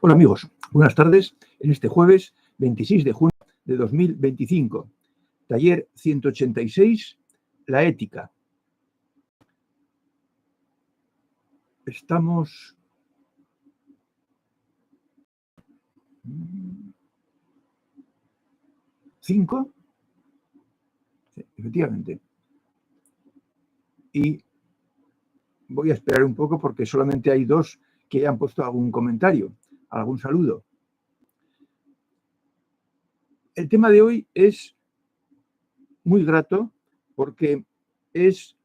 Hola amigos, buenas tardes en este jueves 26 de junio de 2025. Taller 186, la ética. Estamos... ¿5? Sí, efectivamente. Y voy a esperar un poco porque solamente hay 2 que han puesto algún comentario, algún saludo. El tema de hoy es muy grato porque es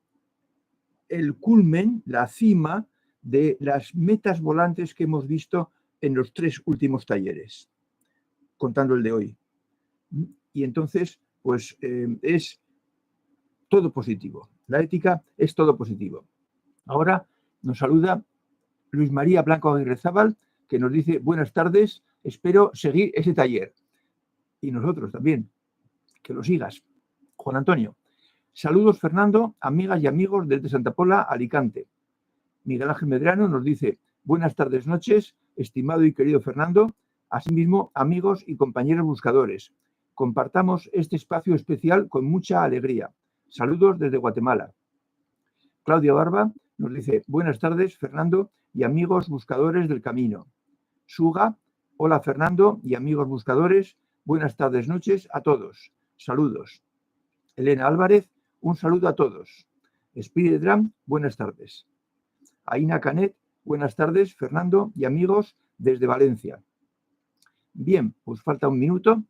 el culmen, la cima de las metas volantes que hemos visto en los 3 últimos talleres, contando el de hoy. Y entonces, pues es todo positivo. La ética es todo positivo. Ahora nos saluda Luis María Blanco Aguirrezábal, que nos dice: buenas tardes, espero seguir ese taller. Y nosotros también, que lo sigas. Juan Antonio: saludos Fernando, amigas y amigos desde Santa Pola, Alicante. Miguel Ángel Medrano nos dice: buenas tardes, noches, estimado y querido Fernando, asimismo amigos y compañeros buscadores. Compartamos este espacio especial con mucha alegría. Saludos desde Guatemala. Claudia Barba nos dice: buenas tardes, Fernando y amigos buscadores del camino. Suga: hola Fernando y amigos buscadores, buenas tardes, noches a todos. Saludos. Elena Álvarez: un saludo a todos. Spirit Drum: buenas tardes. Aina Canet: buenas tardes, Fernando y amigos desde Valencia. Bien, pues falta un minuto.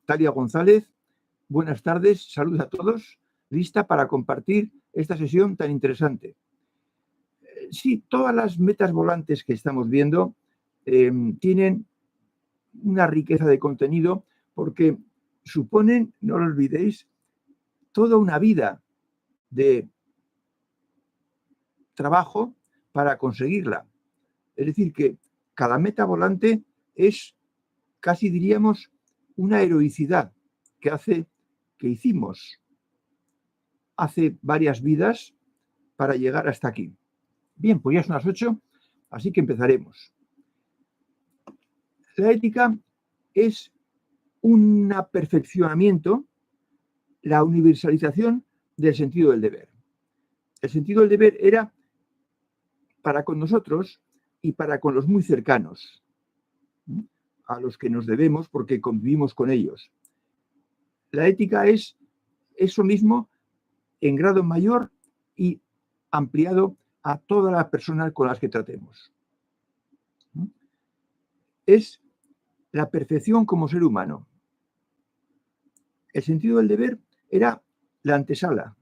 Talia González: buenas tardes, saludos a todos, lista para compartir esta sesión tan interesante. Sí, todas las metas volantes que estamos viendo tienen una riqueza de contenido porque suponen, no lo olvidéis, toda una vida de trabajo para conseguirla. Es decir, que cada meta volante es, casi diríamos, una heroicidad que hicimos hace varias vidas para llegar hasta aquí. Bien, pues ya son las 8, así que empezaremos. La ética es un perfeccionamiento, la universalización del sentido del deber. El sentido del deber era para con nosotros y para con los muy cercanos, a los que nos debemos porque convivimos con ellos. La ética es eso mismo en grado mayor y ampliado a todas las personas con las que tratemos. Es la perfección como ser humano. El sentido del deber era la antesala,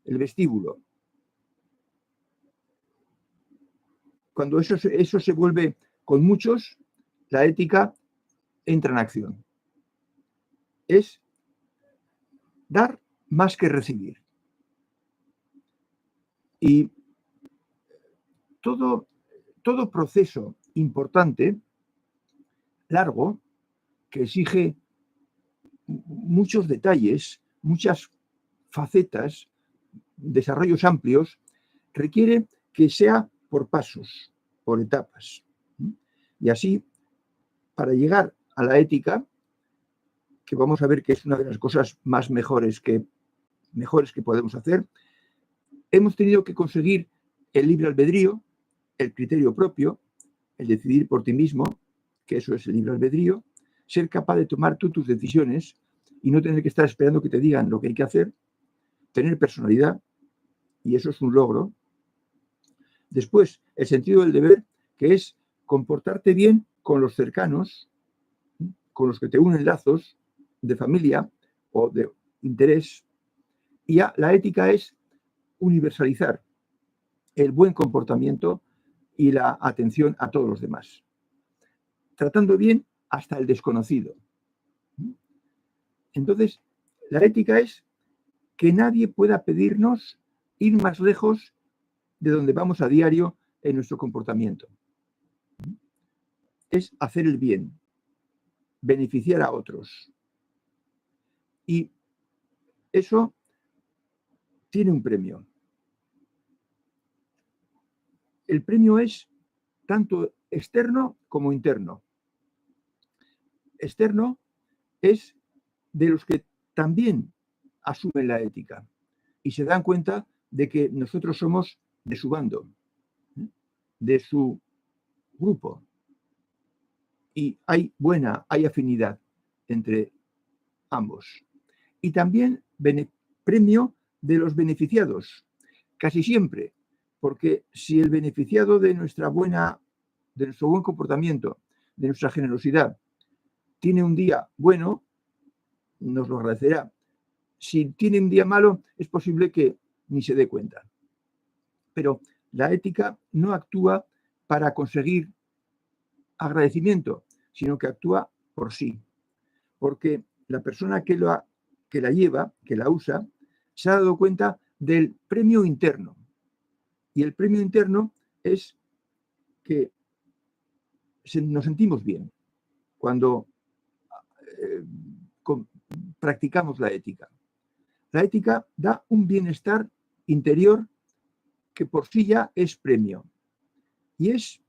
el vestíbulo. Cuando eso se vuelve con muchos, la ética entra en acción. Es dar más que recibir. Y todo proceso importante, largo, que exige muchos detalles, muchas facetas, desarrollos amplios, requiere que sea por pasos, por etapas. Y así, para llegar a la ética, que vamos a ver que es una de las cosas más mejores que podemos hacer, hemos tenido que conseguir el libre albedrío, el criterio propio, el decidir por ti mismo, que eso es el libre albedrío, ser capaz de tomar tú tus decisiones y no tener que estar esperando que te digan lo que hay que hacer, tener personalidad, y eso es un logro. Después, el sentido del deber, que es comportarte bien con los cercanos, con los que te unen lazos de familia o de interés. Y ya la ética es universalizar el buen comportamiento y la atención a todos los demás, tratando bien hasta el desconocido. Entonces, la ética es que nadie pueda pedirnos ir más lejos de donde vamos a diario en nuestro comportamiento. Es hacer el bien, beneficiar a otros. Y eso tiene un premio. El premio es tanto externo como interno. Externo es de los que también asumen la ética y se dan cuenta de que nosotros somos de su bando, de su grupo, y hay afinidad entre ambos. Y también premio de los beneficiados, casi siempre, porque si el beneficiado de nuestro buen comportamiento, de nuestra generosidad, tiene un día bueno, nos lo agradecerá. Si tiene un día malo, es posible que ni se dé cuenta. Pero la ética no actúa para conseguir agradecimiento, sino que actúa por sí. Porque la persona que la lleva, que la usa, se ha dado cuenta del premio interno. Y el premio interno es que nos sentimos bien cuando practicamos la ética. La ética da un bienestar interior que por sí ya es premio. Y es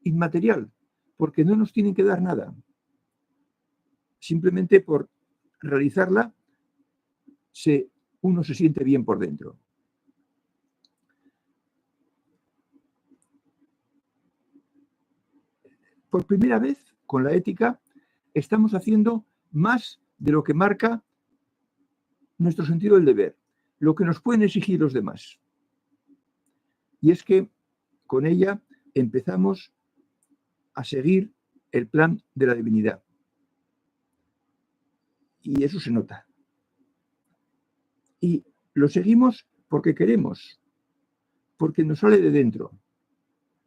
inmaterial, porque no nos tienen que dar nada. Simplemente por realizarla, uno se siente bien por dentro. Por primera vez, con la ética, estamos haciendo más de lo que marca nuestro sentido del deber, lo que nos pueden exigir los demás. Y es que con ella empezamos a seguir el plan de la divinidad. Y eso se nota. Y lo seguimos porque queremos, porque nos sale de dentro,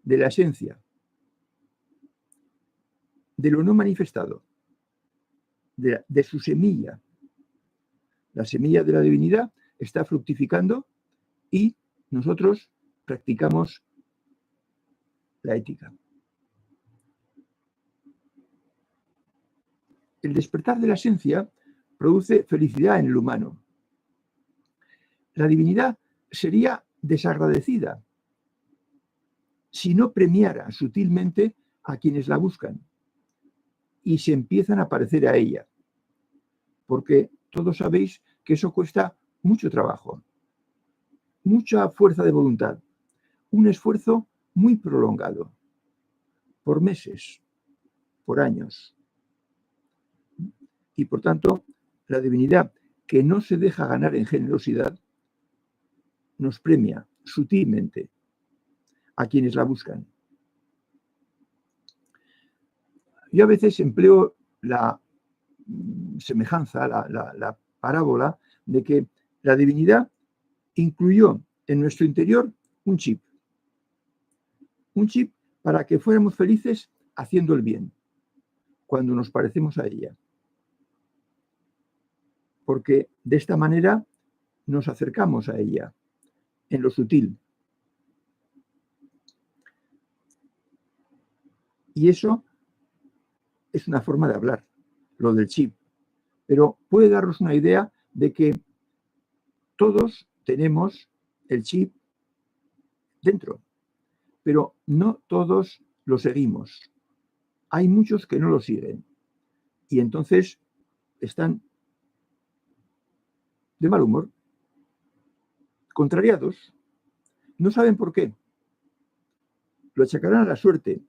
de la esencia, de lo no manifestado, de su semilla. La semilla de la divinidad está fructificando y nosotros practicamos la ética. El despertar de la esencia produce felicidad en el humano. La divinidad sería desagradecida si no premiara sutilmente a quienes la buscan y se empiezan a parecer a ella. Porque todos sabéis que eso cuesta mucho trabajo, mucha fuerza de voluntad, un esfuerzo muy prolongado, por meses, por años. Y por tanto, la divinidad, que no se deja ganar en generosidad, nos premia sutilmente a quienes la buscan. Yo a veces empleo la semejanza, la parábola de que la divinidad incluyó en nuestro interior un chip para que fuéramos felices haciendo el bien, cuando nos parecemos a ella. Porque de esta manera nos acercamos a ella, en lo sutil. Y eso es una forma de hablar, lo del chip. Pero puede darnos una idea de que todos tenemos el chip dentro, pero no todos lo seguimos. Hay muchos que no lo siguen y entonces están de mal humor, contrariados, no saben por qué. Lo achacarán a la suerte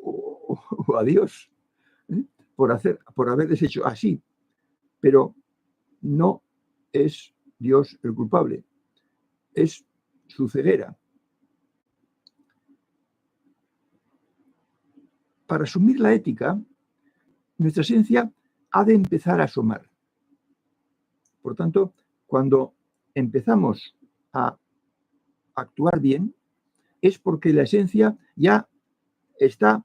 o a Dios, por haberles hecho así, pero no es Dios el culpable, es su ceguera. Para asumir la ética, nuestra esencia ha de empezar a asomar. Por tanto, cuando empezamos a actuar bien, es porque la esencia ya está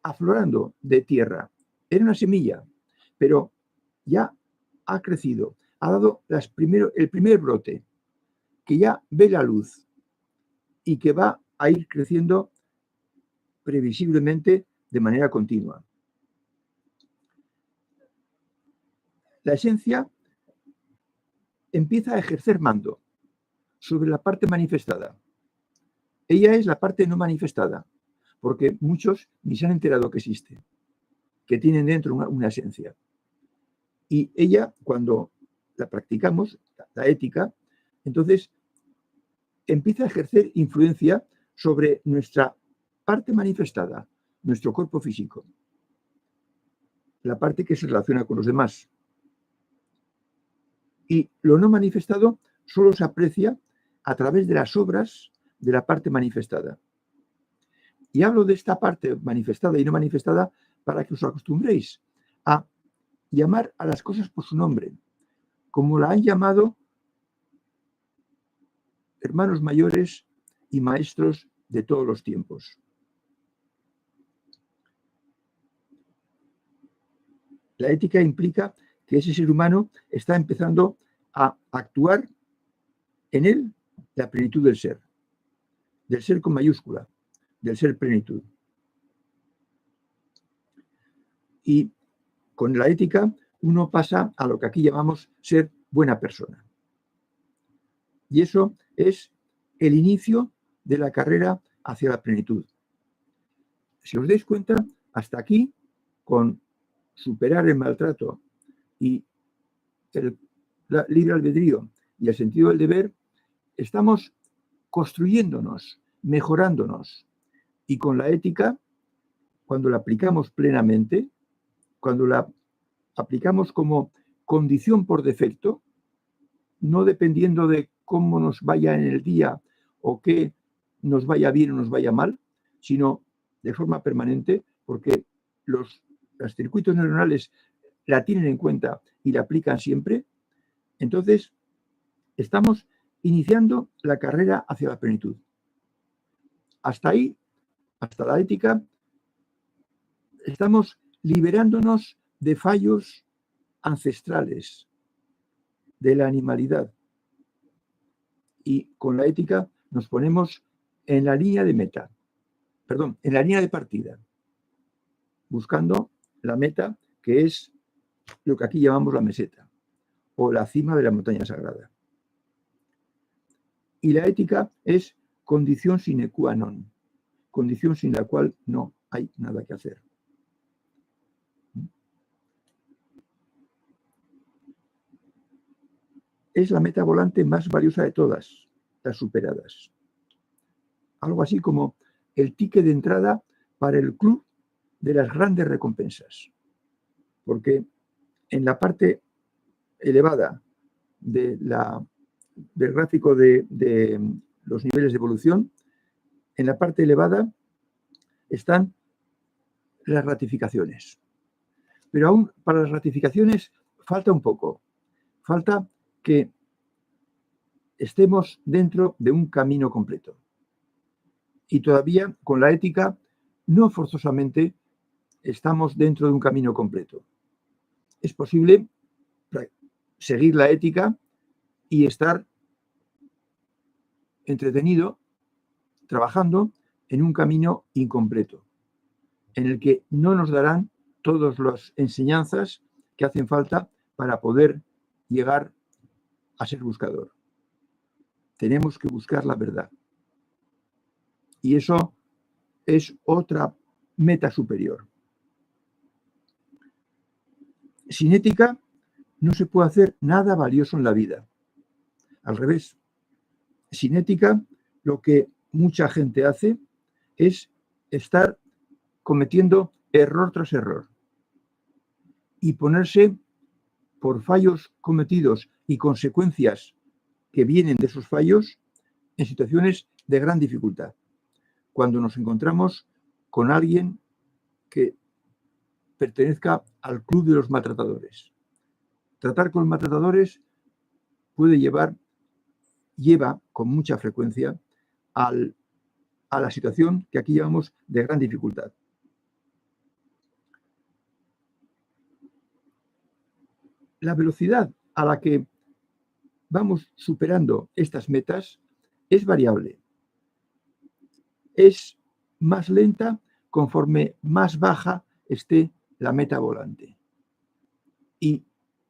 aflorando de tierra. Era una semilla, pero ya ha crecido, ha dado el primer brote, que ya ve la luz y que va a ir creciendo previsiblemente de manera continua. La esencia empieza a ejercer mando sobre la parte manifestada. Ella es la parte no manifestada, porque muchos ni se han enterado que existe, que tienen dentro una esencia. Y ella, cuando la practicamos, la ética, entonces empieza a ejercer influencia sobre nuestra parte manifestada, nuestro cuerpo físico, la parte que se relaciona con los demás. Y lo no manifestado solo se aprecia a través de las obras de la parte manifestada. Y hablo de esta parte manifestada y no manifestada para que os acostumbréis a llamar a las cosas por su nombre, como la han llamado hermanos mayores y maestros de todos los tiempos. La ética implica que ese ser humano está empezando a actuar en él la plenitud del ser con mayúscula, del ser plenitud. Y con la ética uno pasa a lo que aquí llamamos ser buena persona. Y eso es el inicio de la carrera hacia la plenitud. Si os dais cuenta, hasta aquí, con superar el maltrato y el libre albedrío y el sentido del deber, estamos construyéndonos, mejorándonos. Y con la ética, cuando la aplicamos plenamente, cuando la aplicamos como condición por defecto, no dependiendo de cómo nos vaya en el día o qué nos vaya bien o nos vaya mal, sino de forma permanente, porque los circuitos neuronales la tienen en cuenta y la aplican siempre, entonces estamos iniciando la carrera hacia la plenitud. Hasta ahí, hasta la ética, estamos liberándonos de fallos ancestrales, de la animalidad. Y con la ética nos ponemos en la línea de meta, perdón, en la línea de partida, buscando la meta, que es lo que aquí llamamos la meseta o la cima de la montaña sagrada. Y la ética es condición sine qua non, condición sin la cual no hay nada que hacer. Es la meta volante más valiosa de todas las superadas. Algo así como el ticket de entrada para el club de las grandes recompensas. Porque en la parte elevada del gráfico de los niveles de evolución, en la parte elevada están las ratificaciones. Pero aún para las ratificaciones falta un poco. Falta que estemos dentro de un camino completo. Y todavía con la ética no forzosamente estamos dentro de un camino completo. Es posible seguir la ética y estar entretenido trabajando en un camino incompleto, en el que no nos darán todas las enseñanzas que hacen falta para poder llegar a ser buscador. Tenemos que buscar la verdad. Y eso es otra meta superior. Sin ética no se puede hacer nada valioso en la vida. Al revés, sin ética lo que mucha gente hace es estar cometiendo error tras error y ponerse por fallos cometidos y consecuencias que vienen de esos fallos en situaciones de gran dificultad. Cuando nos encontramos con alguien que pertenezca al club de los maltratadores. Tratar con maltratadores lleva con mucha frecuencia a la situación que aquí llamamos de gran dificultad. La velocidad a la que vamos superando estas metas es variable. Es más lenta conforme más baja esté la meta volante. Y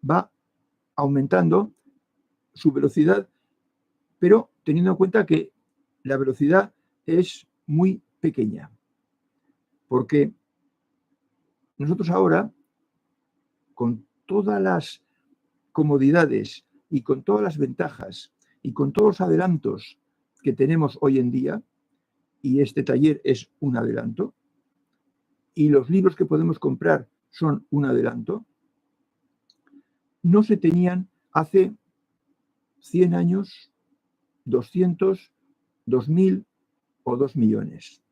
va aumentando su velocidad, pero teniendo en cuenta que la velocidad es muy pequeña, porque nosotros ahora, con todas las comodidades y con todas las ventajas y con todos los adelantos que tenemos hoy en día, y este taller es un adelanto, y los libros que podemos comprar son un adelanto, no se tenían hace 100 años, 200, 2000 o 2 millones.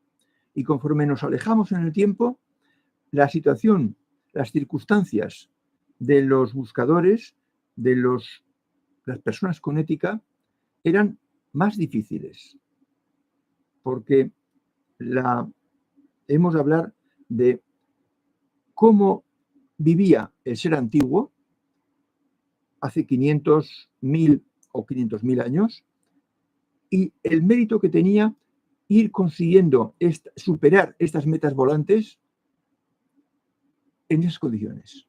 Y conforme nos alejamos en el tiempo, la situación, las circunstancias de los buscadores, de las personas con ética, eran más difíciles, porque hemos de hablar de cómo vivía el ser antiguo hace 500, 1000 o 500.000 años, y el mérito que tenía ir consiguiendo superar estas metas volantes en esas condiciones.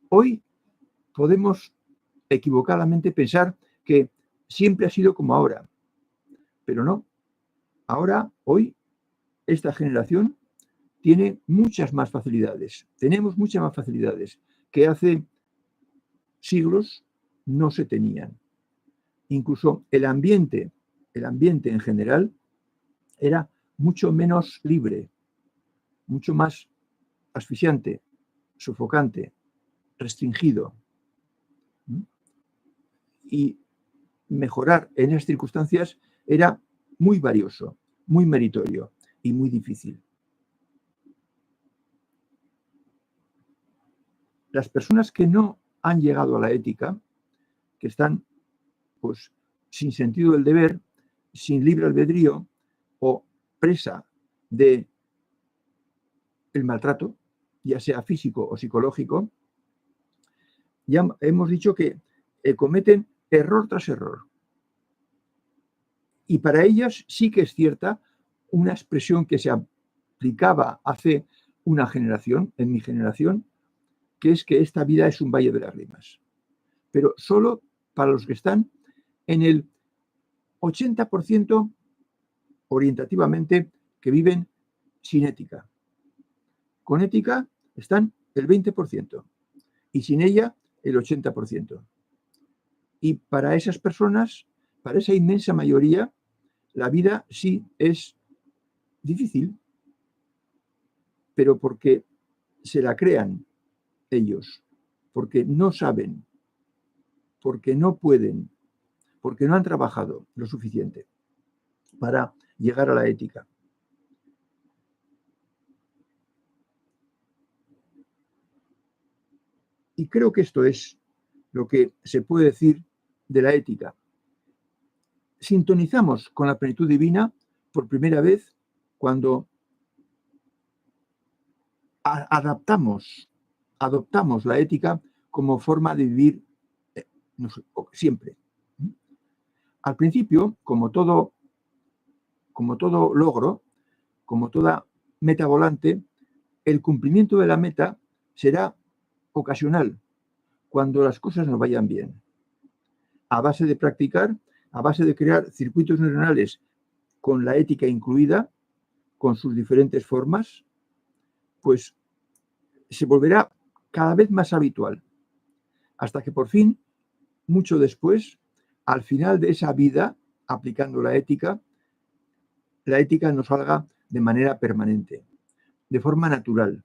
Hoy podemos equivocadamente pensar que siempre ha sido como ahora, pero no. Ahora, hoy, esta generación tiene muchas más facilidades. Tenemos muchas más facilidades que hace siglos no se tenían. Incluso el ambiente en general era mucho menos libre, mucho más asfixiante, sofocante, restringido. Y mejorar en esas circunstancias era muy valioso, muy meritorio y muy difícil. Las personas que no han llegado a la ética, que están pues sin sentido del deber, sin libre albedrío o presa de el maltrato, ya sea físico o psicológico, ya hemos dicho que cometen error tras error. Y para ellas sí que es cierta una expresión que se aplicaba hace una generación, en mi generación, que es que esta vida es un valle de lágrimas. Pero solo para los que están en el 80% orientativamente que viven sin ética. Con ética están el 20% y sin ella el 80%. Y para esas personas, para esa inmensa mayoría, la vida sí es difícil, pero porque se la crean ellos, porque no saben, porque no pueden, porque no han trabajado lo suficiente para llegar a la ética. Y creo que esto es lo que se puede decir de la ética. Sintonizamos con la plenitud divina por primera vez cuando adoptamos la ética como forma de vivir siempre. Al principio, como todo logro, como toda meta volante, el cumplimiento de la meta será ocasional, cuando las cosas nos vayan bien. A base de practicar, a base de crear circuitos neuronales con la ética incluida, con sus diferentes formas, pues se volverá cada vez más habitual, hasta que por fin, mucho después, al final de esa vida, aplicando la ética nos salga de manera permanente, de forma natural.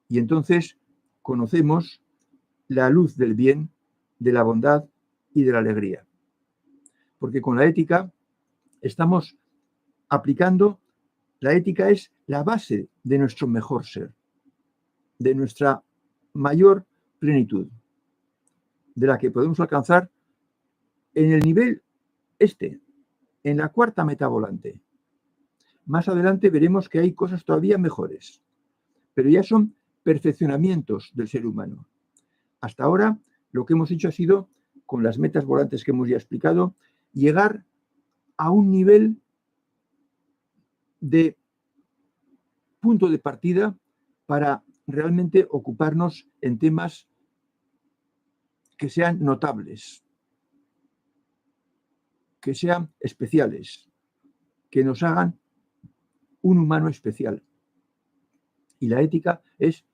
Y entonces conocemos la luz del bien, de la bondad y de la alegría. Porque con la ética estamos aplicando, la ética es la base de nuestro mejor ser, de nuestra mayor plenitud, de la que podemos alcanzar en el nivel en la cuarta meta volante. Más adelante veremos que hay cosas todavía mejores, pero ya son perfeccionamientos del ser humano. Hasta ahora lo que hemos hecho ha sido, con las metas volantes que hemos ya explicado, llegar a un nivel de punto de partida para realmente ocuparnos en temas que sean notables, que sean especiales, que nos hagan un humano especial. Y la ética es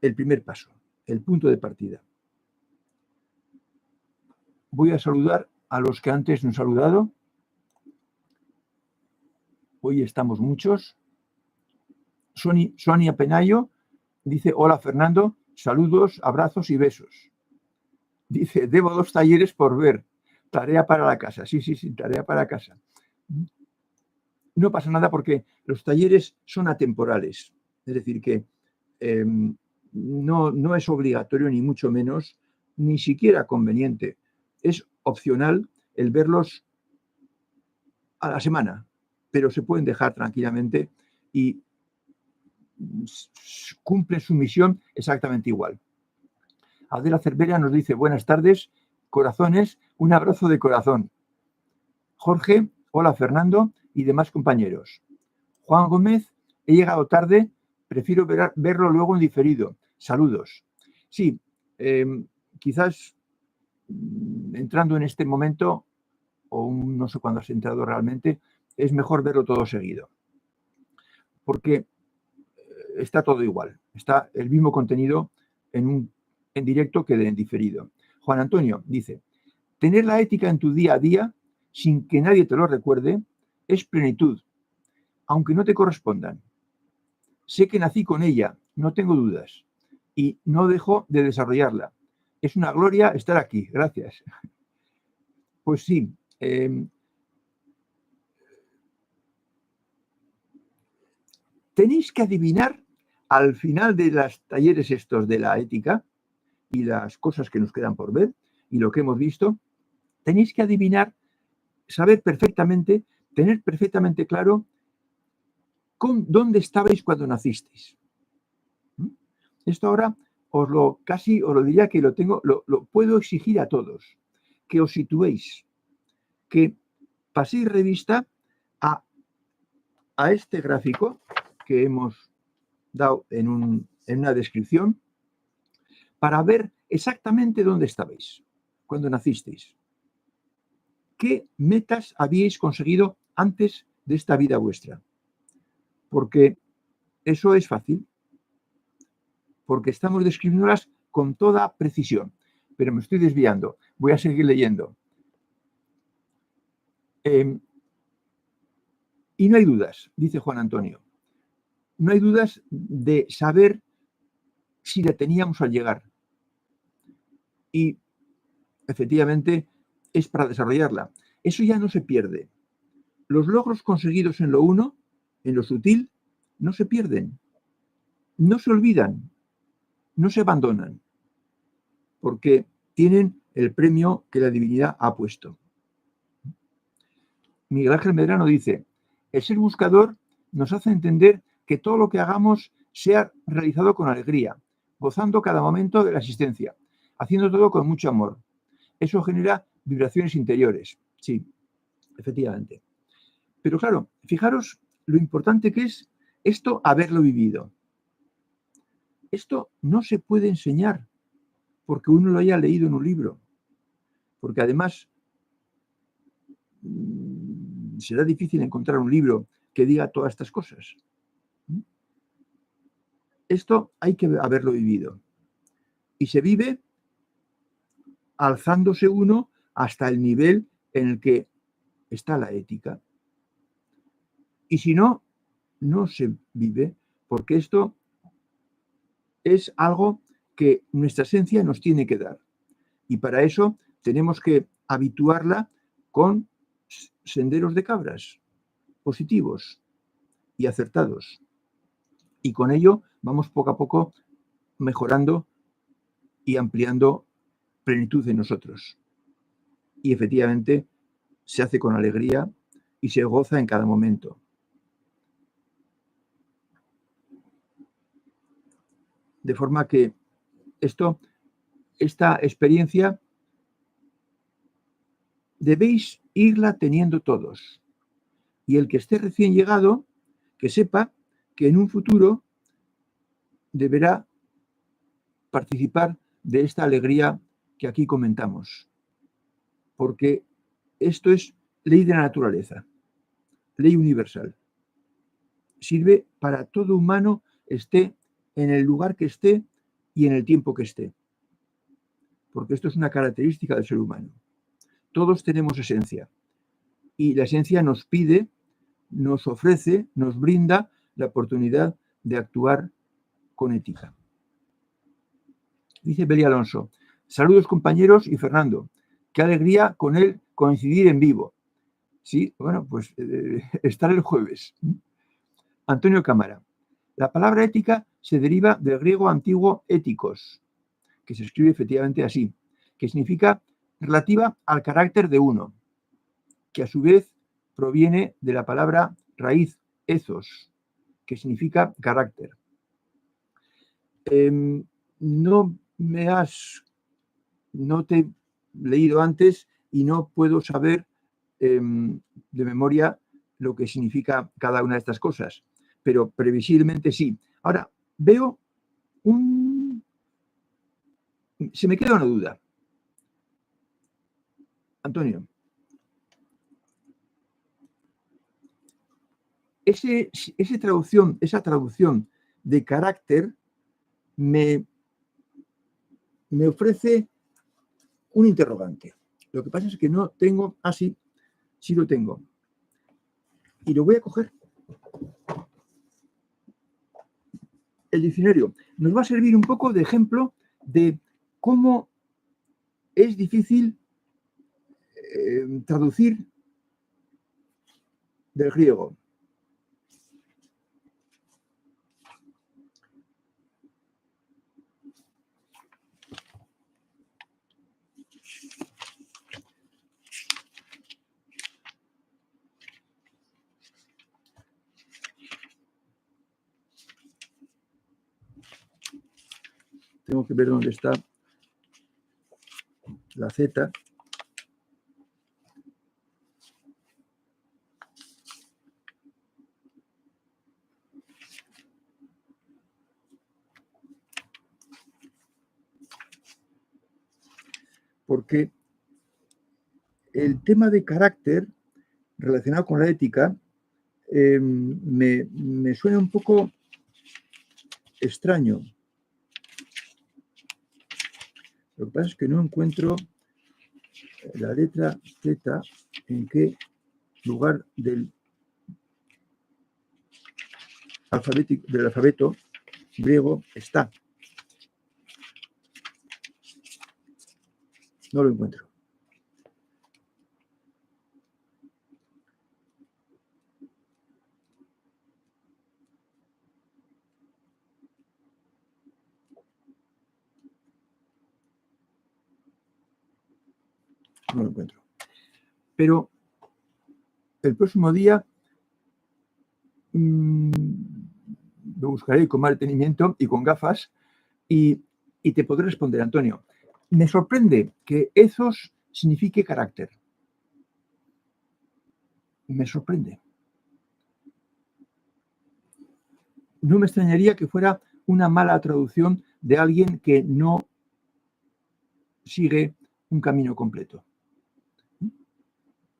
el primer paso, el punto de partida. Voy a saludar a los que antes no he saludado. Hoy estamos muchos. Sonia Penayo dice: hola Fernando, saludos, abrazos y besos. Dice: debo 2 talleres por ver. Tarea para la casa. Sí, tarea para casa. No pasa nada porque los talleres son atemporales. Es decir, que no es obligatorio, ni mucho menos, ni siquiera conveniente. Es opcional el verlos a la semana, pero se pueden dejar tranquilamente y cumple su misión exactamente igual. Adela Cervera nos dice: buenas tardes, corazones, un abrazo de corazón. Jorge: hola Fernando y demás compañeros. Juan Gómez: he llegado tarde, prefiero verlo luego en diferido. Saludos. Sí, quizás entrando en este momento, o no sé cuándo has entrado realmente, es mejor verlo todo seguido. Porque está todo igual. Está el mismo contenido en directo que en diferido. Juan Antonio dice: tener la ética en tu día a día, sin que nadie te lo recuerde, es plenitud, aunque no te correspondan. Sé que nací con ella, no tengo dudas, y no dejo de desarrollarla. Es una gloria estar aquí. Gracias. Pues sí. Tenéis que adivinar al final de los talleres estos de la ética y las cosas que nos quedan por ver y lo que hemos visto, tenéis que adivinar, saber perfectamente, tener perfectamente claro dónde estabais cuando nacisteis. Esto ahora os lo diría que lo puedo exigir a todos, que os situéis, que paséis revista a este gráfico que hemos dado en una descripción, para ver exactamente dónde estabais cuando nacisteis. ¿Qué metas habíais conseguido antes de esta vida vuestra? Porque eso es fácil, porque estamos describiéndolas con toda precisión. Pero me estoy desviando, voy a seguir leyendo. Y no hay dudas, dice Juan Antonio, no hay dudas de saber si la teníamos al llegar. Y efectivamente es para desarrollarla. Eso ya no se pierde. Los logros conseguidos en lo uno, en lo sutil, no se pierden, no se olvidan, no se abandonan, porque tienen el premio que la divinidad ha puesto. Miguel Ángel Medrano dice: el ser buscador nos hace entender que todo lo que hagamos sea realizado con alegría, gozando cada momento de la existencia, haciendo todo con mucho amor. Eso genera vibraciones interiores. Sí, efectivamente. Pero claro, fijaros lo importante que es esto, haberlo vivido. Esto no se puede enseñar porque uno lo haya leído en un libro, porque además será difícil encontrar un libro que diga todas estas cosas. Esto hay que haberlo vivido. Y se vive alzándose uno hasta el nivel en el que está la ética. Y si no, no se vive, porque esto es algo que nuestra esencia nos tiene que dar. Y para eso tenemos que habituarla con senderos de cabras positivos y acertados. Y con ello vamos poco a poco mejorando y ampliando plenitud en nosotros. Y efectivamente se hace con alegría y se goza en cada momento. De forma que esta experiencia debéis irla teniendo todos. Y el que esté recién llegado, que sepa que en un futuro deberá participar de esta alegría que aquí comentamos. Porque esto es ley de la naturaleza. ley universal. Sirve para todo humano, esté en el lugar que esté y en el tiempo que esté. Porque esto es una característica del ser humano. Todos tenemos esencia. Y la esencia nos pide, nos ofrece, nos brinda la oportunidad de actuar con ética. Dice Beli Alonso: saludos compañeros y Fernando, qué alegría con él coincidir en vivo. Sí, bueno, pues estar el jueves. Antonio Cámara: la palabra ética se deriva del griego antiguo éticos, que se escribe efectivamente así, que significa relativa al carácter de uno, que a su vez proviene de la palabra raíz ethos, que significa carácter. No te he leído antes y no puedo saber de memoria lo que significa cada una de estas cosas, pero previsiblemente sí. Ahora, veo se me queda una duda. Antonio, esa traducción de carácter me ofrece un interrogante. Lo que pasa es que no tengo, sí lo tengo. Y lo voy a coger. El diccionario nos va a servir un poco de ejemplo de cómo es difícil traducir del griego. Tengo que ver dónde está la Z. Porque el tema de carácter relacionado con la ética me suena un poco extraño. Lo que pasa es que no encuentro la letra Z en qué lugar del alfabeto griego está. No lo encuentro. No lo encuentro. Pero el próximo día lo buscaré con más detenimiento y con gafas y te podré responder, Antonio. Me sorprende que ethos signifique carácter. Me sorprende. No me extrañaría que fuera una mala traducción de alguien que no sigue un camino completo.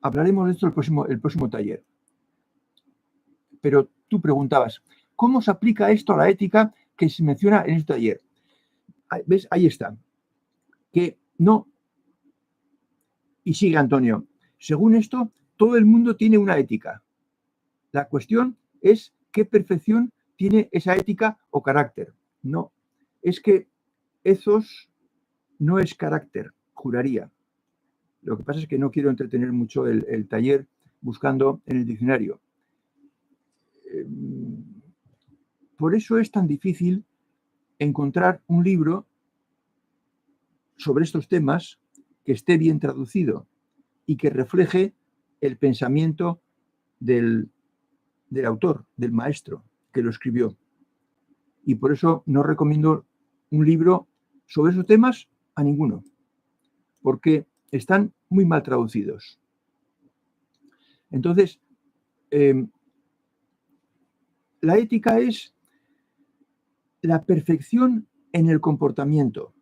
Hablaremos de esto el próximo taller. Pero tú preguntabas, ¿cómo se aplica esto a la ética que se menciona en este taller? ¿Ves? Ahí está. Que no. Y sigue Antonio. Según esto, todo el mundo tiene una ética. La cuestión es qué perfección tiene esa ética o carácter. No. Es que ethos no es carácter, juraría. Lo que pasa es que no quiero entretener mucho el taller buscando en el diccionario. Por eso es tan difícil encontrar un libro sobre estos temas que esté bien traducido y que refleje el pensamiento del autor, del maestro que lo escribió. Y por eso no recomiendo un libro sobre esos temas a ninguno, porque están muy mal traducidos. Entonces, la ética es la perfección en el comportamiento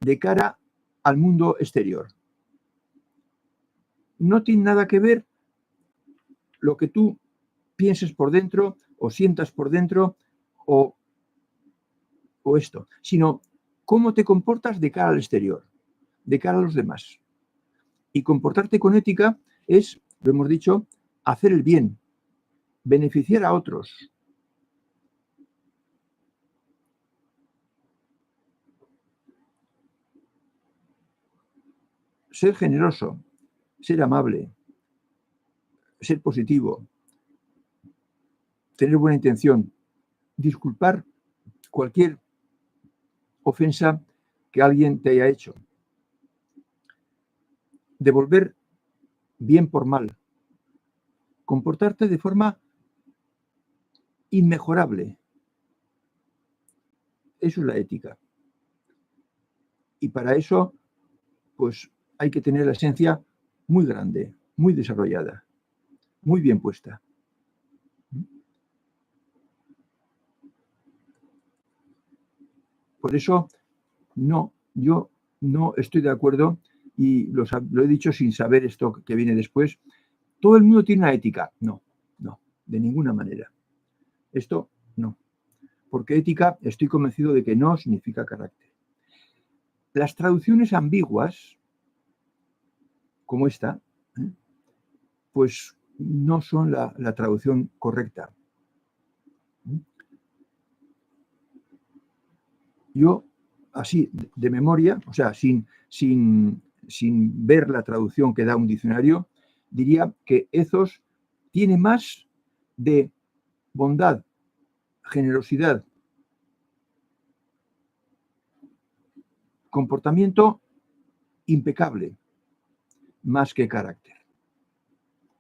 de cara al mundo exterior. No tiene nada que ver lo que tú pienses por dentro o sientas por dentro o esto, sino cómo te comportas de cara al exterior, de cara a los demás. Y comportarte con ética es, lo hemos dicho, hacer el bien, beneficiar a otros. Ser generoso, ser amable, ser positivo, tener buena intención, disculpar cualquier ofensa que alguien te haya hecho, devolver bien por mal, comportarte de forma inmejorable. Eso es la ética. Y para eso, pues hay que tener la esencia muy grande, muy desarrollada, muy bien puesta. Por eso, yo no estoy de acuerdo, y lo he dicho sin saber esto que viene después. Todo el mundo tiene una ética. No, de ninguna manera. Esto no. Porque ética, estoy convencido de que no significa carácter. Las traducciones ambiguas, como esta, pues no son la traducción correcta. Yo, así de memoria, o sea, sin ver la traducción que da un diccionario, diría que ethos tiene más de bondad, generosidad, comportamiento impecable, más que carácter.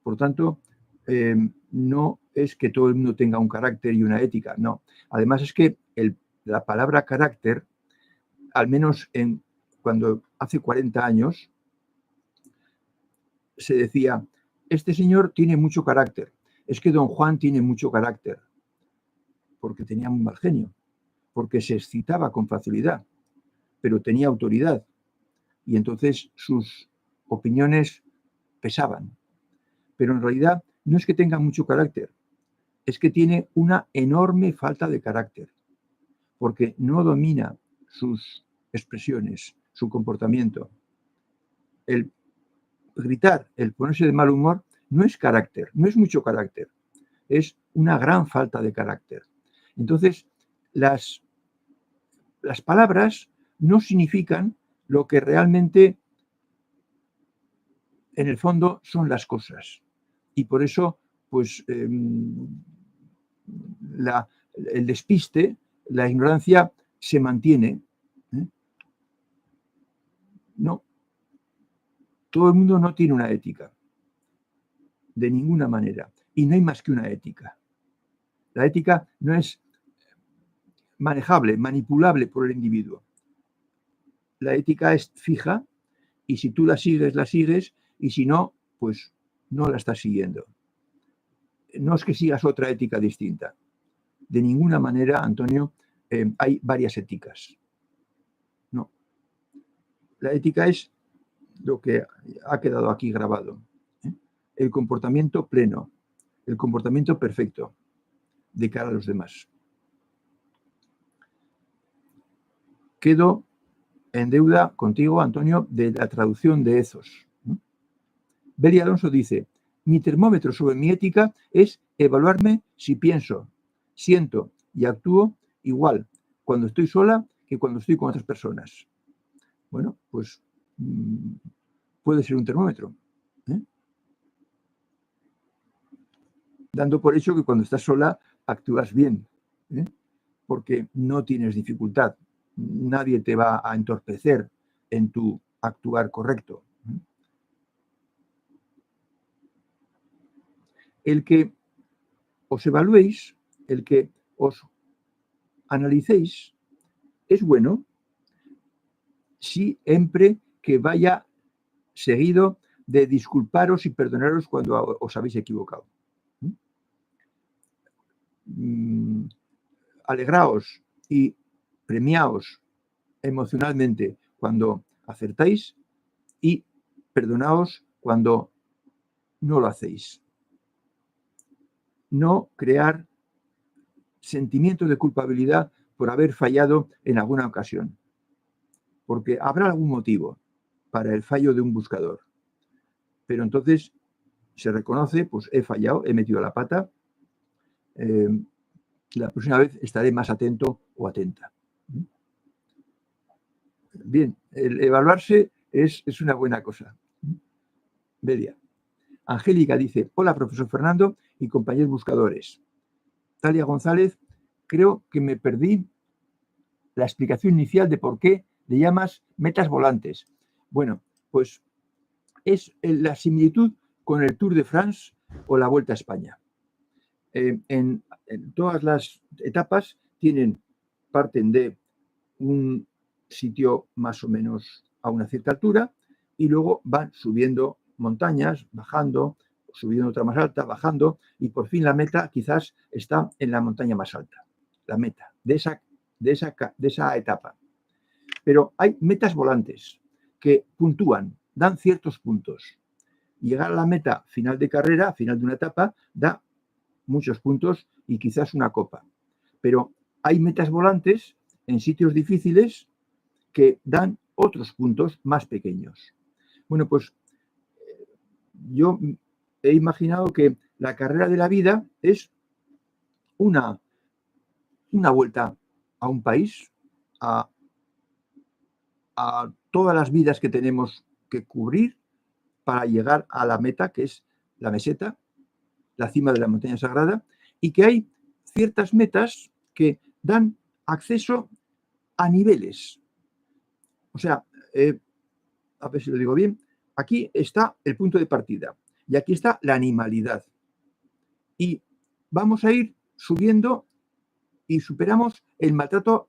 Por tanto, no es que todo el mundo tenga un carácter y una ética, no. Además es que la palabra carácter, al menos cuando hace 40 años, se decía, este señor tiene mucho carácter, es que don Juan tiene mucho carácter, porque tenía un mal genio, porque se excitaba con facilidad, pero tenía autoridad, y entonces sus opiniones pesaban. Pero en realidad no es que tenga mucho carácter, es que tiene una enorme falta de carácter, porque no domina sus expresiones, su comportamiento. El gritar, el ponerse de mal humor, no es carácter, no es mucho carácter, es una gran falta de carácter. Entonces, las palabras no significan lo que realmente, en el fondo, son las cosas. Y por eso, pues, el despiste, la ignorancia se mantiene. No, todo el mundo no tiene una ética, de ninguna manera. Y no hay más que una ética. La ética no es manejable, manipulable por el individuo. La ética es fija, y si tú la sigues, y si no, pues no la estás siguiendo. No es que sigas otra ética distinta. De ninguna manera, Antonio, hay varias éticas. No. La ética es lo que ha quedado aquí grabado. El comportamiento pleno, el comportamiento perfecto de cara a los demás. Quedo en deuda contigo, Antonio, de la traducción de ethos. Beli Alonso dice, mi termómetro sobre mi ética es evaluarme si pienso, siento y actúo igual cuando estoy sola que cuando estoy con otras personas. Bueno, pues puede ser un termómetro. Dando por hecho que cuando estás sola actúas bien, porque no tienes dificultad. Nadie te va a entorpecer en tu actuar correcto. El que os evaluéis, el que os analicéis, es bueno siempre que vaya seguido de disculparos y perdonaros cuando os habéis equivocado. Alegraos y premiaos emocionalmente cuando acertáis y perdonaos cuando no lo hacéis. no crear sentimientos de culpabilidad por haber fallado en alguna ocasión, porque habrá algún motivo para el fallo de un buscador, pero entonces se reconoce, pues he fallado, he metido la pata, la próxima vez estaré más atento o atenta. Bien, el evaluarse es una buena cosa. Belia. Angélica dice, hola profesor Fernando y compañeros buscadores. Talia González, creo que me perdí la explicación inicial de por qué le llamas metas volantes. Bueno, pues es la similitud con el Tour de France o la Vuelta a España. En todas las etapas parten de un sitio más o menos a una cierta altura y luego van subiendo montañas, bajando, subiendo otra más alta, bajando, y por fin la meta quizás está en la montaña más alta, la meta de esa etapa. Pero hay metas volantes que puntúan, dan ciertos puntos. Llegar a la meta final de carrera, final de una etapa, da muchos puntos y quizás una copa. Pero hay metas volantes en sitios difíciles que dan otros puntos más pequeños. Bueno, pues yo he imaginado que la carrera de la vida es una vuelta a un país, a todas las vidas que tenemos que cubrir para llegar a la meta, que es la meseta, la cima de la montaña sagrada, y que hay ciertas metas que dan acceso a niveles. O sea, a ver si lo digo bien, aquí está el punto de partida y aquí está la animalidad. Y vamos a ir subiendo y superamos el maltrato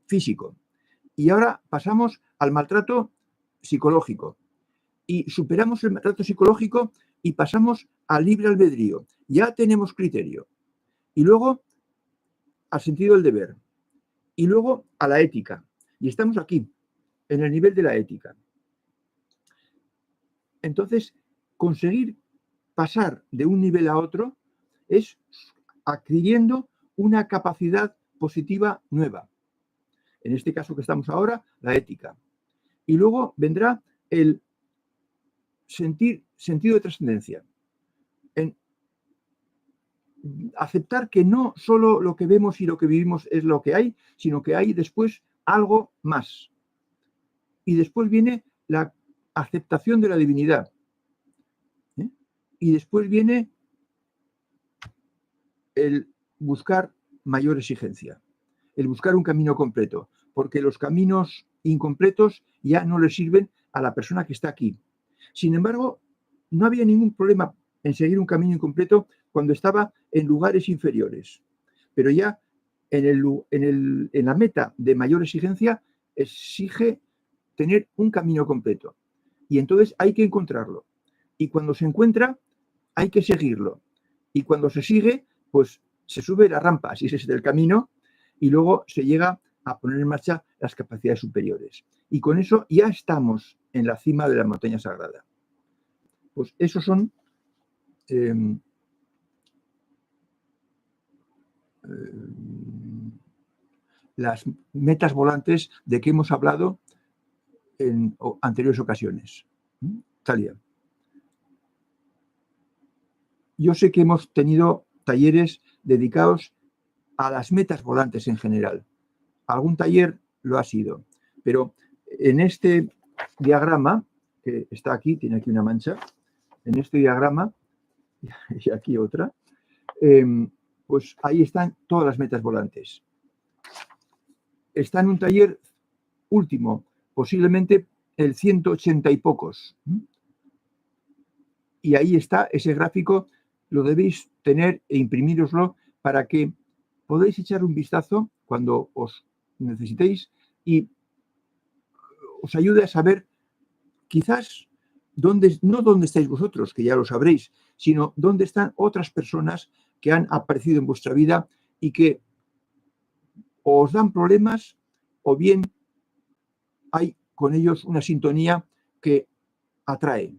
físico. Y ahora pasamos al maltrato psicológico. Y superamos el maltrato psicológico y pasamos al libre albedrío. Ya tenemos criterio. Y luego al sentido del deber. Y luego a la ética. Y estamos aquí, en el nivel de la ética. Entonces, conseguir pasar de un nivel a otro es adquiriendo una capacidad positiva nueva. En este caso que estamos ahora, la ética. Y luego vendrá el sentido de trascendencia. En aceptar que no solo lo que vemos y lo que vivimos es lo que hay, sino que hay después algo más. Y después viene la aceptación de la divinidad. Y después viene el buscar mayor exigencia, el buscar un camino completo, porque los caminos incompletos ya no le sirven a la persona que está aquí. Sin embargo, no había ningún problema en seguir un camino incompleto cuando estaba en lugares inferiores, pero ya en la meta de mayor exigencia exige tener un camino completo. Y entonces hay que encontrarlo. Y cuando se encuentra, hay que seguirlo. Y cuando se sigue, pues se sube la rampa, si ese es el camino, y luego se llega a poner en marcha las capacidades superiores. Y con eso ya estamos en la cima de la montaña sagrada. Pues esos son las metas volantes de que hemos hablado en anteriores ocasiones. Talia. Yo sé que hemos tenido talleres dedicados a las metas volantes en general. Algún taller lo ha sido, pero en este diagrama, que está aquí, tiene aquí una mancha, en este diagrama, y aquí otra, pues ahí están todas las metas volantes. Está en un taller último, posiblemente el 180 y pocos. Y ahí está ese gráfico, lo debéis tener e imprimíroslo para que podáis echar un vistazo cuando os necesitéis y os ayude a saber quizás no dónde estáis vosotros, que ya lo sabréis, sino dónde están otras personas que han aparecido en vuestra vida y que os dan problemas o bien hay con ellos una sintonía que atrae.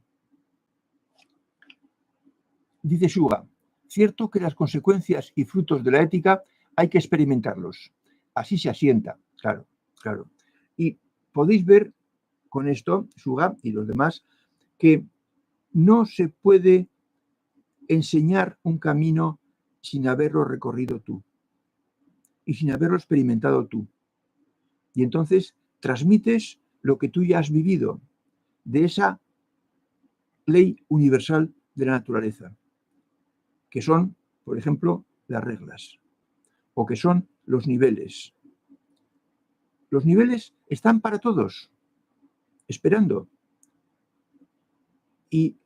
Dice Shuga, cierto que las consecuencias y frutos de la ética hay que experimentarlos. Así se asienta, claro, claro. Y podéis ver con esto, Suga y los demás, que no se puede enseñar un camino sin haberlo recorrido tú y sin haberlo experimentado tú. Y entonces transmites lo que tú ya has vivido de esa ley universal de la naturaleza, que son, por ejemplo, las reglas, o que son los niveles. Los niveles están para todos, esperando, y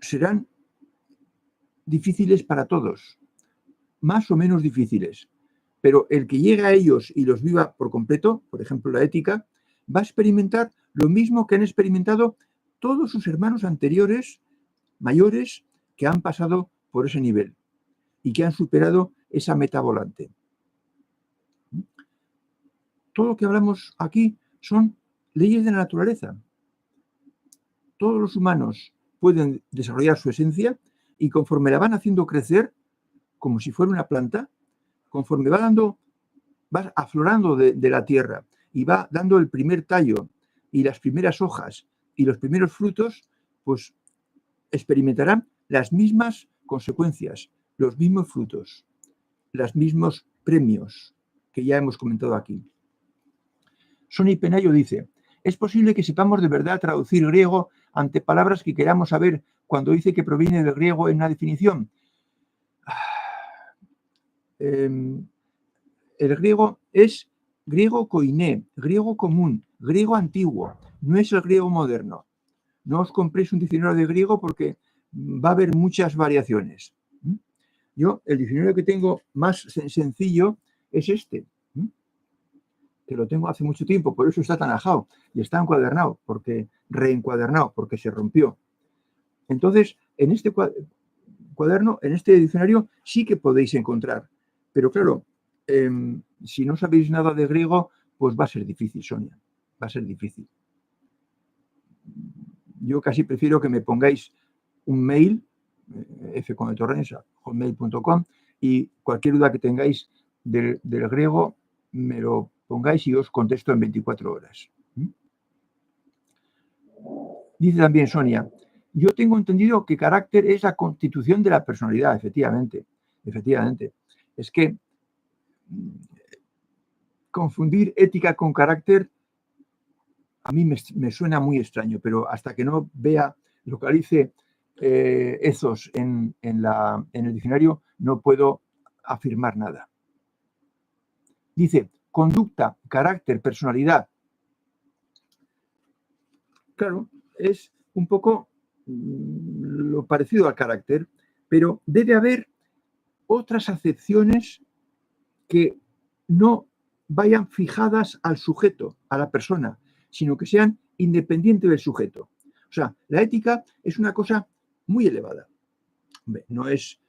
serán difíciles para todos, más o menos difíciles. Pero el que llegue a ellos y los viva por completo, por ejemplo la ética, va a experimentar lo mismo que han experimentado todos sus hermanos anteriores, mayores, que han pasado por ese nivel y que han superado esa meta volante. Todo lo que hablamos aquí son leyes de la naturaleza. Todos los humanos pueden desarrollar su esencia y conforme la van haciendo crecer, como si fuera una planta, conforme va aflorando de la tierra y va dando el primer tallo y las primeras hojas y los primeros frutos, pues experimentarán las mismas consecuencias, los mismos frutos, los mismos premios que ya hemos comentado aquí. Sonny Penayo dice, ¿es posible que sepamos de verdad traducir griego ante palabras que queramos saber cuando dice que proviene del griego en una definición? El griego es griego koiné, griego común, griego antiguo, no es el griego moderno. No os compréis un diccionario de griego porque va a haber muchas variaciones. Yo, el diccionario que tengo más sencillo es este, que lo tengo hace mucho tiempo, por eso está tan ajado y está encuadernado, reencuadernado, porque se rompió. Entonces, en este cuaderno, en este diccionario, sí que podéis encontrar. Pero claro, si no sabéis nada de griego, pues va a ser difícil, Sonia. Va a ser difícil. Yo casi prefiero que me pongáis un mail, fconetorrens@hotmail.com, y cualquier duda que tengáis del griego, me lo pongáis y os contesto en 24 horas. Dice también Sonia, yo tengo entendido que carácter es la constitución de la personalidad, efectivamente. Es que confundir ética con carácter a mí me suena muy extraño, pero hasta que no localice esos en el diccionario, no puedo afirmar nada. Dice, conducta, carácter, personalidad. Claro, es un poco lo parecido al carácter, pero debe haber otras acepciones que no vayan fijadas al sujeto, a la persona, sino que sean independientes del sujeto. O sea, la ética es una cosa muy elevada. No es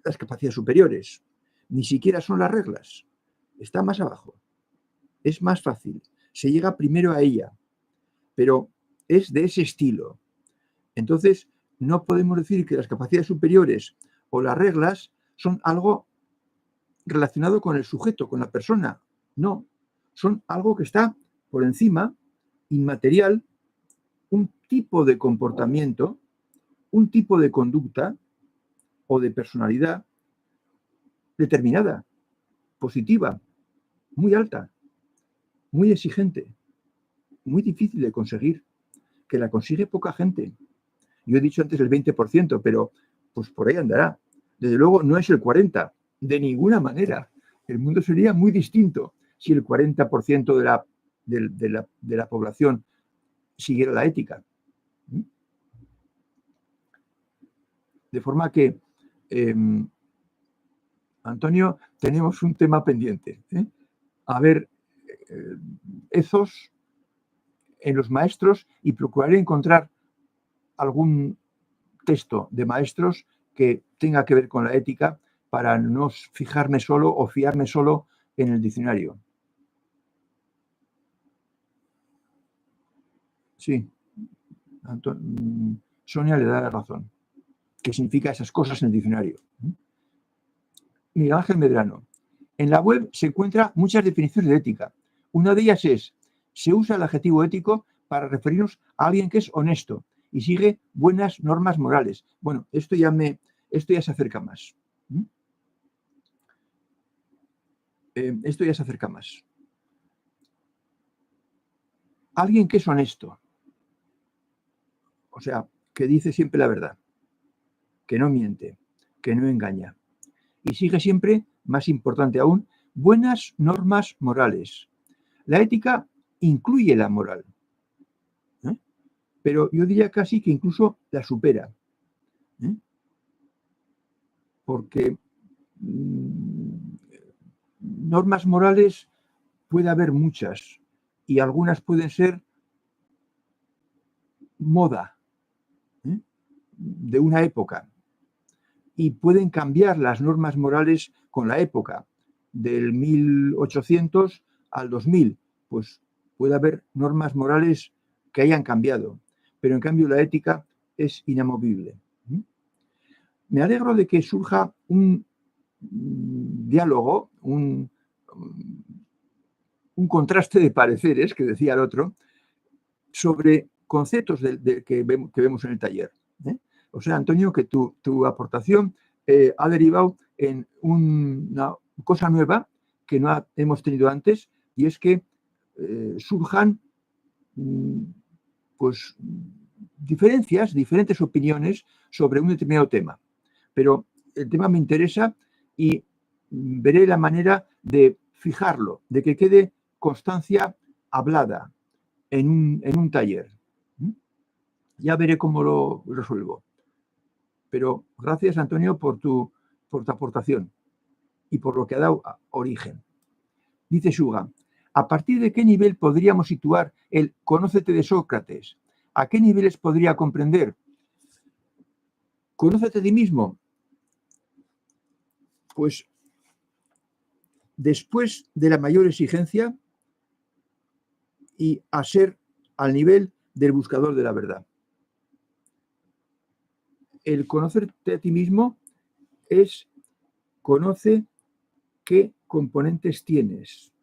las capacidades superiores, ni siquiera son las reglas. Está más abajo. Es más fácil. Se llega primero a ella, pero es de ese estilo. Entonces, no podemos decir que las capacidades superiores o las reglas son algo relacionado con el sujeto, con la persona. No, son algo que está por encima, inmaterial, un tipo de comportamiento, un tipo de conducta o de personalidad determinada, positiva, muy alta, muy exigente, muy difícil de conseguir, que la consigue poca gente. Yo he dicho antes el 20%, pero pues por ahí andará. Desde luego no es el 40%, de ninguna manera. El mundo sería muy distinto si el 40% de la población siguiera la ética. De forma que, Antonio, tenemos un tema pendiente. A ver, ethos en los maestros, y procuraré encontrar algún texto de maestros que tenga que ver con la ética para no fijarme solo o fiarme solo en el diccionario. Sí, Sonia le da la razón. qué significa esas cosas en el diccionario. Miguel Ángel Medrano. En la web se encuentran muchas definiciones de ética. Una de ellas es, se usa el adjetivo ético para referirnos a alguien que es honesto y sigue buenas normas morales. Bueno, esto ya se acerca más. Esto ya se acerca más. Alguien que es honesto, o sea, que dice siempre la verdad, que no miente, que no engaña. Y sigue siempre, más importante aún, buenas normas morales. La ética incluye la moral, pero yo diría casi que incluso la supera, porque normas morales puede haber muchas y algunas pueden ser moda de una época y pueden cambiar las normas morales con la época, del 1800 al 2000, pues puede haber normas morales que hayan cambiado, pero en cambio la ética es inamovible. Me alegro de que surja un diálogo, un contraste de pareceres, que decía el otro, sobre conceptos que vemos en el taller. O sea, Antonio, que tu aportación ha derivado en una cosa nueva que no hemos tenido antes, y es que surjan pues diferentes opiniones sobre un determinado tema. Pero el tema me interesa y veré la manera de fijarlo, de que quede constancia hablada en un taller. Ya veré cómo lo resuelvo. Pero gracias, Antonio, por tu aportación y por lo que ha dado origen. Dice Suga, ¿a partir de qué nivel podríamos situar el conócete de Sócrates? ¿A qué niveles podría comprender? ¿Conócete a ti mismo? Pues después de la mayor exigencia y a ser al nivel del buscador de la verdad. El conocerte a ti mismo es conoce qué componentes tienes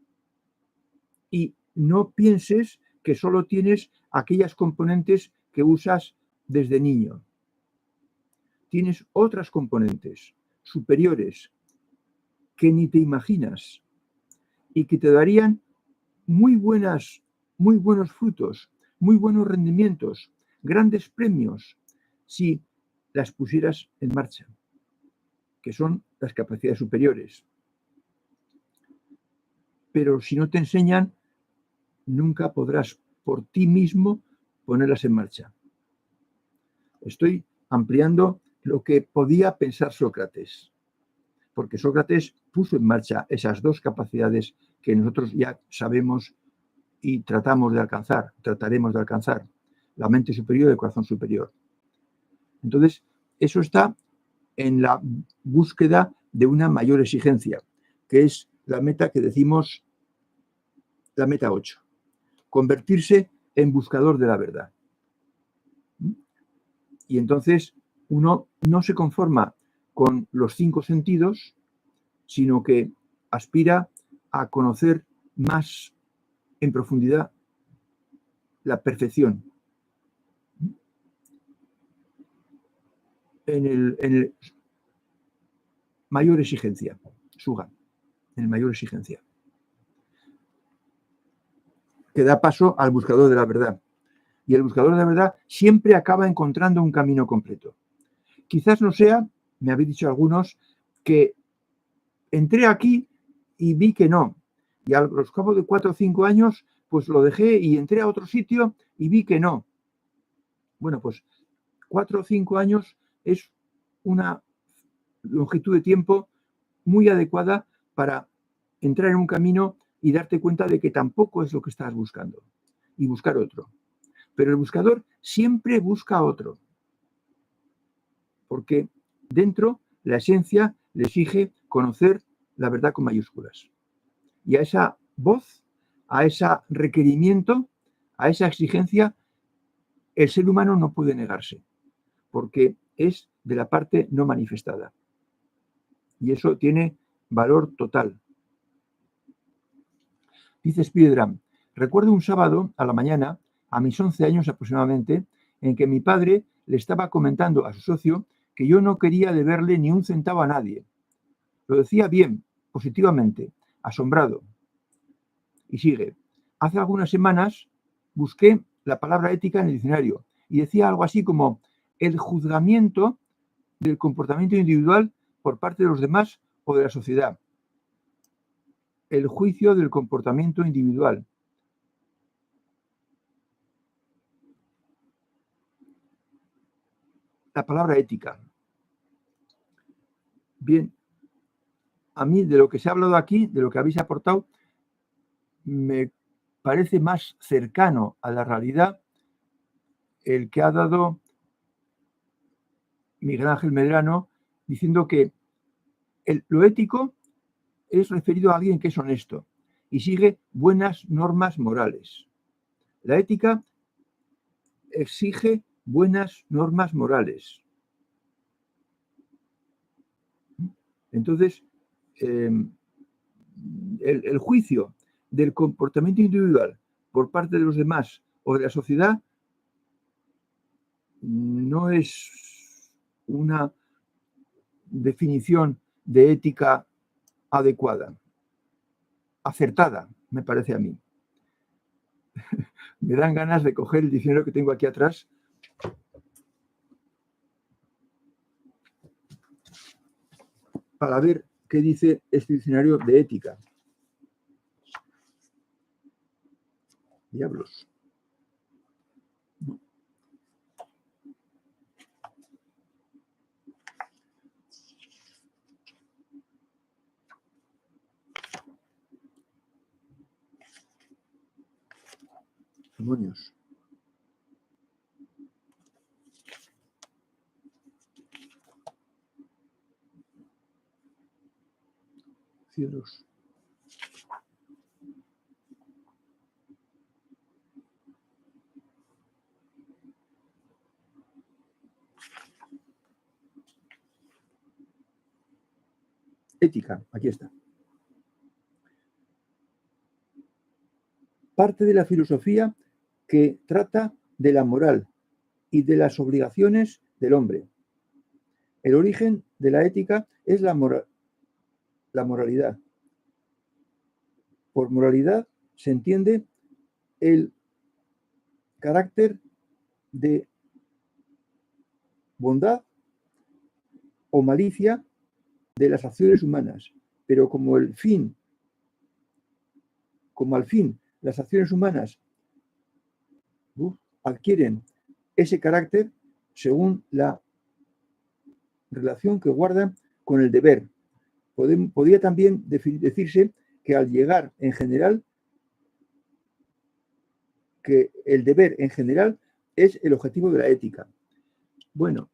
y no pienses que solo tienes aquellas componentes que usas desde niño. Tienes otras componentes superiores que ni te imaginas y que te darían muy buenos frutos, muy buenos rendimientos, grandes premios, si las pusieras en marcha, que son las capacidades superiores. Pero si no te enseñan, nunca podrás por ti mismo ponerlas en marcha. Estoy ampliando lo que podía pensar Sócrates, porque Sócrates puso en marcha esas dos capacidades que nosotros ya sabemos y trataremos de alcanzar, la mente superior y el corazón superior. Entonces, eso está en la búsqueda de una mayor exigencia, que es la meta que decimos, la meta 8, convertirse en buscador de la verdad. Y entonces uno no se conforma con los 5 sentidos, sino que aspira a conocer más en profundidad la perfección. En el mayor exigencia, Suga, en el mayor exigencia, que da paso al buscador de la verdad. Y el buscador de la verdad siempre acaba encontrando un camino completo. Quizás no sea, me habéis dicho algunos, que entré aquí y vi que no. Y a los cabo de 4 o 5 años, pues lo dejé y entré a otro sitio y vi que no. Bueno, pues 4 o 5 años es una longitud de tiempo muy adecuada para entrar en un camino y darte cuenta de que tampoco es lo que estás buscando y buscar otro. Pero el buscador siempre busca otro, porque dentro la esencia le exige conocer la verdad con mayúsculas. Y a esa voz, a ese requerimiento, a esa exigencia, el ser humano no puede negarse, porque es de la parte no manifestada. Y eso tiene valor total. Dice Spiridram, recuerdo un sábado a la mañana, a mis 11 años aproximadamente, en que mi padre le estaba comentando a su socio que yo no quería deberle ni un centavo a nadie. Lo decía bien, positivamente, asombrado. Y sigue. Hace algunas semanas busqué la palabra ética en el diccionario y decía algo así como el juzgamiento del comportamiento individual por parte de los demás o de la sociedad. El juicio del comportamiento individual. La palabra ética. Bien, a mí de lo que se ha hablado aquí, de lo que habéis aportado, me parece más cercano a la realidad el que ha dado Miguel Ángel Medrano, diciendo que lo ético es referido a alguien que es honesto y sigue buenas normas morales. La ética exige buenas normas morales. Entonces, el juicio del comportamiento individual por parte de los demás o de la sociedad no es una definición de ética adecuada, acertada, me parece a mí. Me dan ganas de coger el diccionario que tengo aquí atrás para ver qué dice este diccionario de ética. Diablos. Demonios. Cielos. Ética, aquí está. Parte de la filosofía que trata de la moral y de las obligaciones del hombre. El origen de la ética es la moralidad. Por moralidad se entiende el carácter de bondad o malicia de las acciones humanas, pero como al fin las acciones humanas adquieren ese carácter según la relación que guardan con el deber. Podría también decirse que al llegar en general, que el deber en general es el objetivo de la ética. Bueno,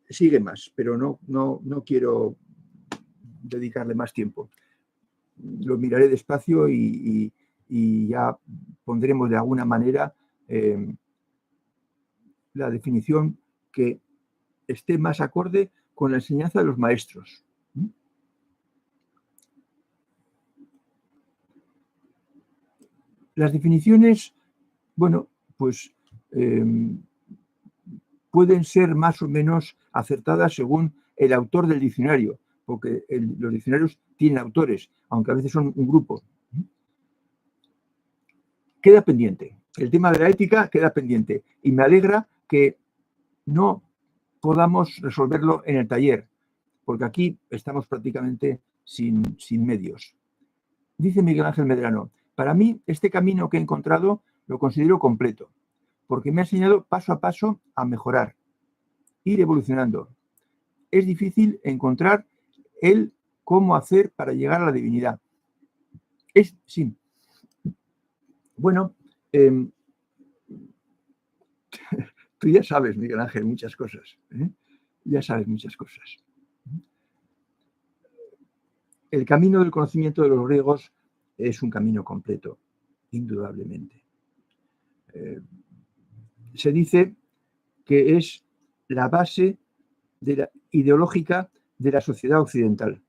sigue más, pero no quiero dedicarle más tiempo. Lo miraré despacio y ya pondremos de alguna manera la definición que esté más acorde con la enseñanza de los maestros. Las definiciones, bueno, pues pueden ser más o menos acertadas según el autor del diccionario, porque los diccionarios tienen autores, aunque a veces son un grupo. Queda pendiente. El tema de la ética queda pendiente y me alegra que no podamos resolverlo en el taller, porque aquí estamos prácticamente sin medios. Dice Miguel Ángel Medrano, para mí este camino que he encontrado lo considero completo, porque me ha enseñado paso a paso a mejorar, ir evolucionando. Es difícil encontrar el cómo hacer para llegar a la divinidad. Sí. Bueno, tú ya sabes, Miguel Ángel, muchas cosas. Ya sabes muchas cosas. El camino del conocimiento de los griegos es un camino completo, indudablemente. Se dice que es la base ideológica de la sociedad occidental.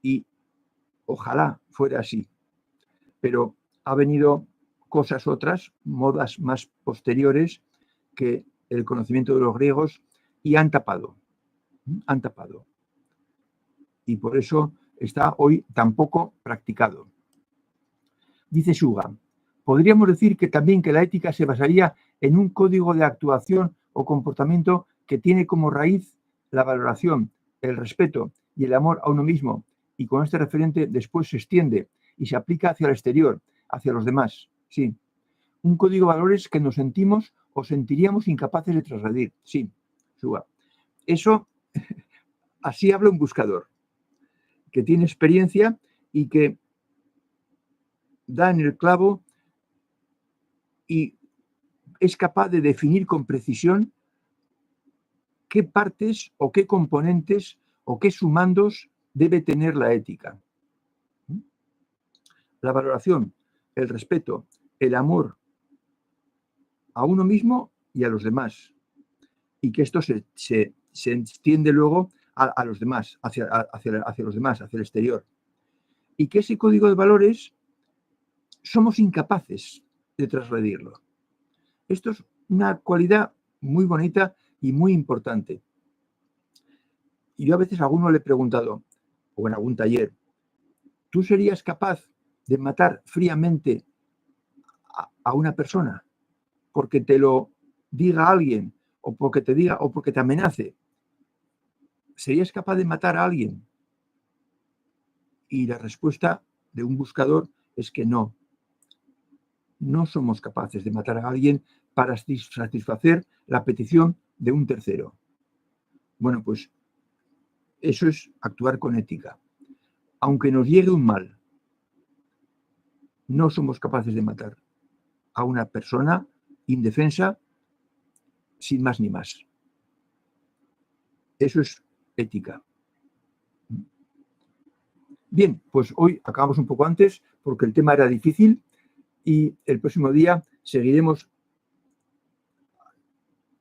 Y ojalá fuera así. Pero ha venido cosas otras, modas más posteriores que el conocimiento de los griegos y han tapado. Y por eso está hoy tan poco practicado. Dice Suga, podríamos decir que también que la ética se basaría en un código de actuación o comportamiento que tiene como raíz la valoración, el respeto y el amor a uno mismo, y con este referente después se extiende y se aplica hacia el exterior, hacia los demás. Sí. Un código de valores que nos sentimos o sentiríamos incapaces de trasladar. Sí, Suga. Eso, así habla un buscador, que tiene experiencia y que da en el clavo y es capaz de definir con precisión qué partes o qué componentes o qué sumandos debe tener la ética. La valoración, el respeto, el amor a uno mismo y a los demás. Y que esto se extiende luego a los demás, hacia los demás, hacia el exterior. Y que ese código de valores somos incapaces de trasladarlo. Esto es una cualidad muy bonita y muy importante. Y yo a veces a alguno le he preguntado, o en algún taller, ¿tú serías capaz de matar fríamente a una persona porque te lo diga alguien o porque te diga o porque te amenace? ¿Serías capaz de matar a alguien? Y la respuesta de un buscador es que no. No somos capaces de matar a alguien para satisfacer la petición de un tercero. Bueno, pues eso es actuar con ética. Aunque nos llegue un mal, no somos capaces de matar a una persona indefensa sin más ni más. Eso es ética. Bien, pues hoy acabamos un poco antes porque el tema era difícil y el próximo día seguiremos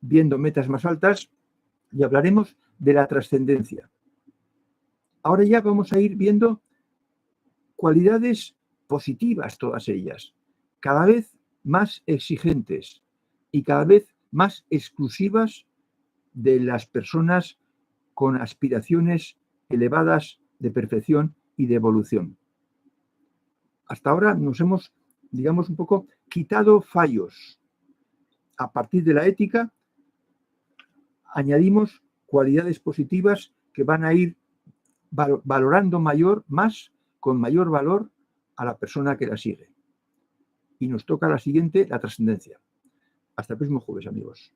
viendo metas más altas y hablaremos de la trascendencia. Ahora ya vamos a ir viendo cualidades positivas, todas ellas, cada vez más exigentes y cada vez más exclusivas de las personas con aspiraciones elevadas de perfección y de evolución. Hasta ahora nos hemos, digamos, un poco quitado fallos. A partir de la ética, añadimos cualidades positivas que van a ir valorando con mayor valor a la persona que la sigue. Y nos toca la siguiente, la trascendencia. Hasta el próximo jueves, amigos.